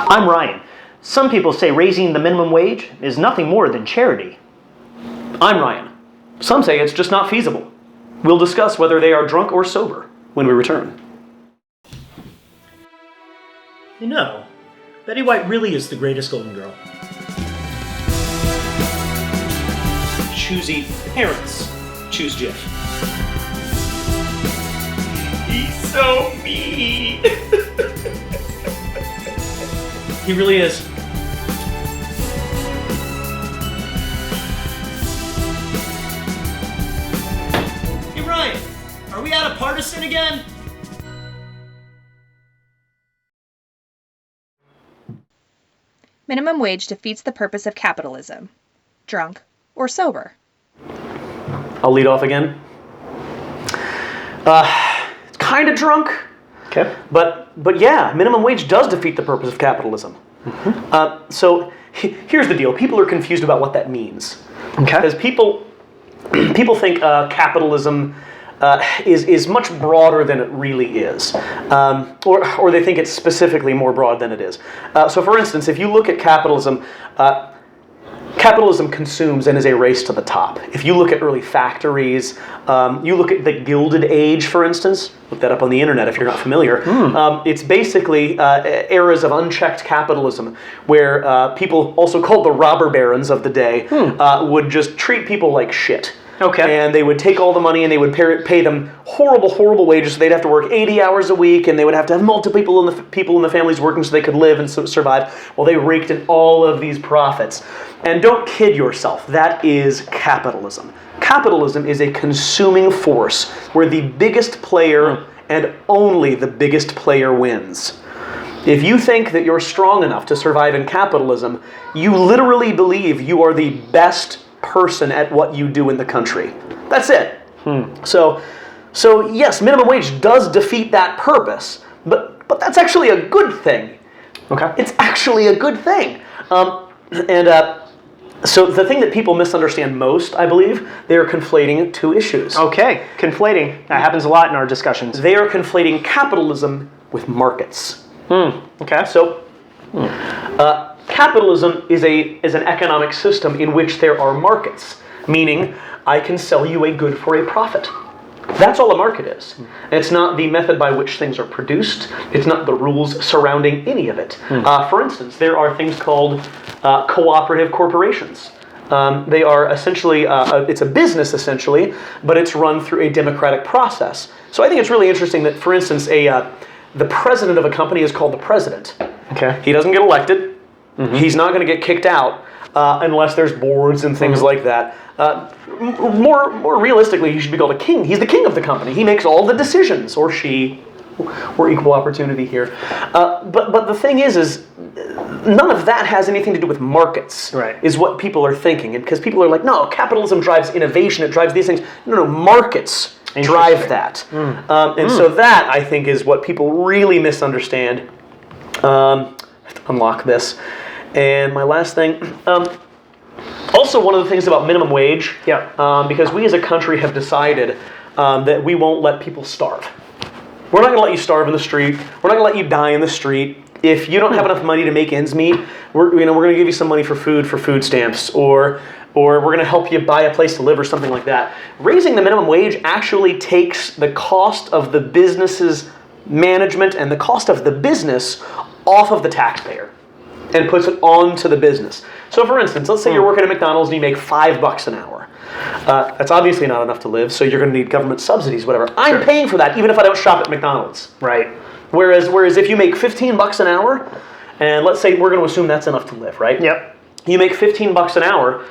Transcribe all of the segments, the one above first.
I'm Ryan. Some people say raising the minimum wage is nothing more than charity. I'm Ryan. Some say it's just not feasible. We'll discuss whether they are drunk or sober when we return. You know, Betty White really is the greatest Golden Girl. Choosy parents choose Jif. He's so mean. He really is. Hey Ryan, are we out of partisan again? Minimum wage defeats the purpose of capitalism. Drunk or sober? I'll lead off again. It's kind of drunk. Okay. But yeah, minimum wage does defeat the purpose of capitalism. Mm-hmm. So here's the deal. People are confused about what that means. Okay. Because people think capitalism is much broader than it really is. Or they think it's specifically more broad than it is. So for instance, if you look at capitalism, capitalism consumes and is a race to the top. If you look at early factories, you look at the Gilded Age, for instance. Look that up on the internet if you're not familiar. It's basically eras of unchecked capitalism where people, also called the robber barons of the day, would just treat people like shit. Okay. And they would take all the money and they would pay them horrible, horrible wages. So they'd have to work 80 hours a week, and they would have to have multiple people in the families working so they could live and survive while they raked in all of these profits. And don't kid yourself, that is capitalism. Capitalism is a consuming force where the biggest player and only the biggest player wins. If you think that you're strong enough to survive in capitalism, you literally believe you are the best person at what you do in the country. That's it. So yes, minimum wage does defeat that purpose, but that's actually a good thing. Okay. It's actually a good thing. So the thing that people misunderstand most, I believe, they are conflating two issues. Okay, conflating. That happens a lot in our discussions. They are conflating capitalism with markets. Okay. So, capitalism is an economic system in which there are markets, meaning I can sell you a good for a profit. That's all a market is. It's not the method by which things are produced. It's not the rules surrounding any of it. For instance, there are things called cooperative corporations. They are essentially, it's a business essentially, but it's run through a democratic process. So I think it's really interesting that, for instance, the president of a company is called the president. Okay. He doesn't get elected. He's not going to get kicked out unless there's boards and things like that. More realistically, he should be called a king. He's the king of the company. He makes all the decisions, or she. We're equal opportunity here. But the thing is none of that has anything to do with markets, right, is what people are thinking. And because people are like, no, capitalism drives innovation, it drives these things. No, markets drive that. And so that, I think, is what people really misunderstand. I have to unlock this. And my last thing, also one of the things about minimum wage, because we as a country have decided that we won't let people starve. We're not going to let you starve in the street. We're not going to let you die in the street. If you don't have enough money to make ends meet, we're going to give you some money for food stamps, or we're going to help you buy a place to live or something like that. Raising the minimum wage actually takes the cost of the business's management and the cost of the business off of the taxpayer and puts it onto the business. So for instance, let's say you're working at McDonald's and you make $5 an hour. That's obviously not enough to live, so you're going to need government subsidies, whatever. I'm paying for that even if I don't shop at McDonald's. Right. Whereas if you make $15 an hour, and let's say we're going to assume that's enough to live, right? Yep. You make $15 an hour.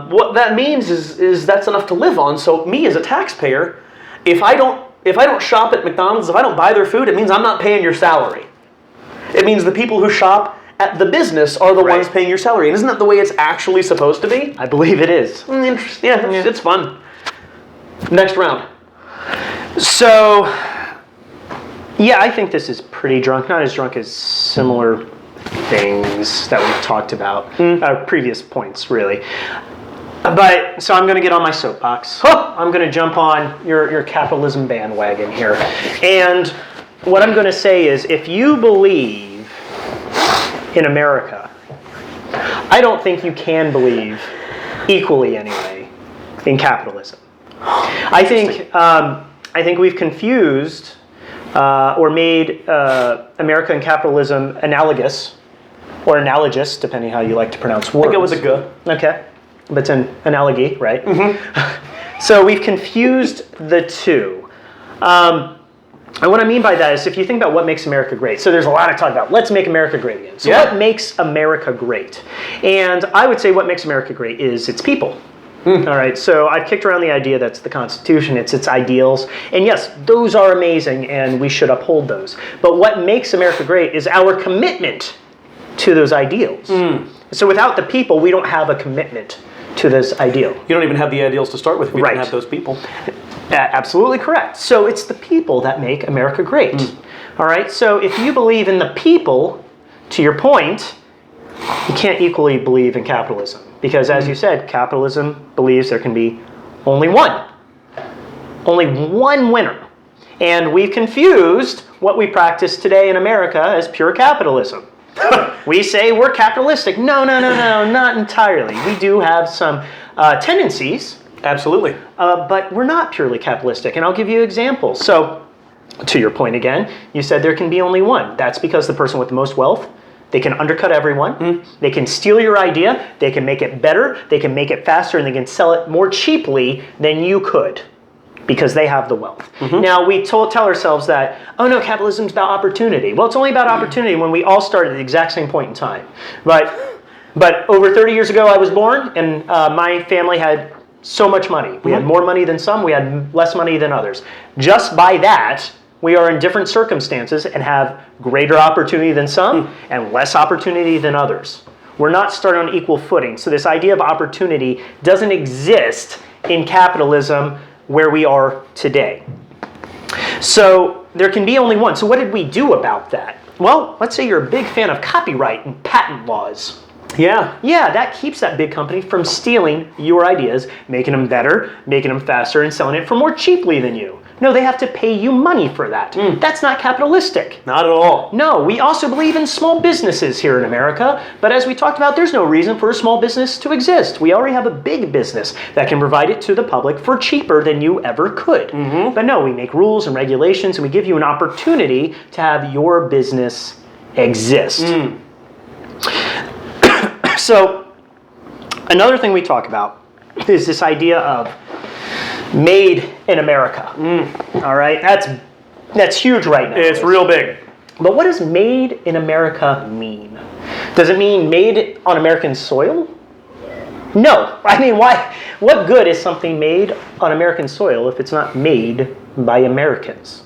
What that means is that's enough to live on. So me as a taxpayer, if I don't shop at McDonald's, if I don't buy their food, it means I'm not paying your salary. It means the people who shop at the business are the ones paying your salary. And isn't that the way it's actually supposed to be? I believe it is. Interesting. Yeah, it's fun. Next round. So, yeah, I think this is pretty drunk. Not as drunk as similar things that we've talked about. Previous points, really. But, so I'm going to get on my soapbox. I'm going to jump on your capitalism bandwagon here. And what I'm going to say is, if you believe in America, I don't think you can believe equally anyway in capitalism. I think we've confused or made America and capitalism analogous or analogous, depending how you like to pronounce words. I go with the G. Okay, but it's an analogy, right? So we've confused the two. And what I mean by that is if you think about what makes America great, so there's a lot of talk about let's make America great again. So what makes America great? And I would say what makes America great is its people. All right, so I've kicked around the idea that's the Constitution, it's its ideals. And yes, those are amazing and we should uphold those. But what makes America great is our commitment to those ideals. So without the people, we don't have a commitment to this ideal. You don't even have the ideals to start with if you Right. don't have those people. Absolutely correct. So it's the people that make America great. All right, so if you believe in the people, to your point, you can't equally believe in capitalism. Because as you said, capitalism believes there can be only one winner. And we've confused what we practice today in America as pure capitalism. We say we're capitalistic. No, not entirely. We do have some tendencies, Absolutely. but we're not purely capitalistic. And I'll give you examples. So, to your point again, you said there can be only one. That's because the person with the most wealth, they can undercut everyone. They can steal your idea. They can make it better. They can make it faster, and they can sell it more cheaply than you could because they have the wealth. Now, we tell ourselves that, oh no, capitalism's about opportunity. Well, it's only about opportunity when we all start at the exact same point in time. But over 30 years ago, I was born, and my family had so much money. We had more money than some. We had less money than others. Just by that, we are in different circumstances and have greater opportunity than some and less opportunity than others. We're not starting on equal footing. So this idea of opportunity doesn't exist in capitalism where we are today. So there can be only one. So what did we do about that? Well, let's say you're a big fan of copyright and patent laws. Yeah. Yeah, that keeps that big company from stealing your ideas, making them better, making them faster, and selling it for more cheaply than you. No, they have to pay you money for that. That's not capitalistic. Not at all. No, we also believe in small businesses here in America, but as we talked about, there's no reason for a small business to exist. We already have a big business that can provide it to the public for cheaper than you ever could. But no, we make rules and regulations, and we give you an opportunity to have your business exist. So, another thing we talk about is this idea of made in America. All right, that's huge right now. It's real big. But what does made in America mean? Does it mean made on American soil? No. I mean, why? What good is something made on American soil if it's not made by Americans?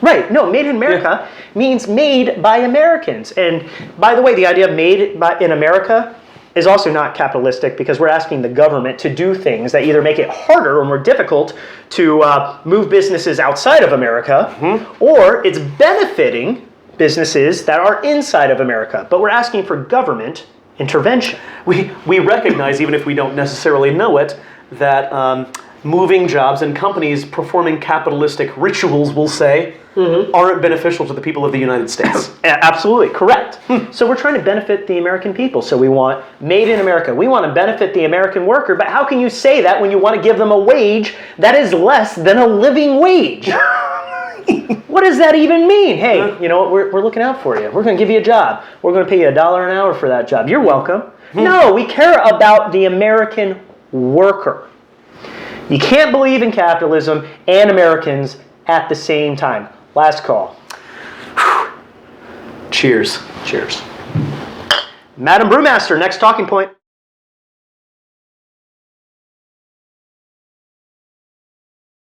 Right. No, made in America means made by Americans. And by the way, the idea of made in America is also not capitalistic because we're asking the government to do things that either make it harder or more difficult to move businesses outside of America, or it's benefiting businesses that are inside of America. But we're asking for government intervention. We recognize, even if we don't necessarily know it, that moving jobs and companies performing capitalistic rituals, we'll say, aren't beneficial to the people of the United States. Absolutely, correct. So we're trying to benefit the American people. So we want made in America. We want to benefit the American worker, but how can you say that when you want to give them a wage that is less than a living wage? What does that even mean? Hey, you know what? We're looking out for you. We're going to give you a job. We're going to pay you $1 an hour for that job. You're welcome. No, we care about the American worker. You can't believe in capitalism and Americans at the same time. Last call. Cheers. Cheers. Madam Brewmaster, next talking point.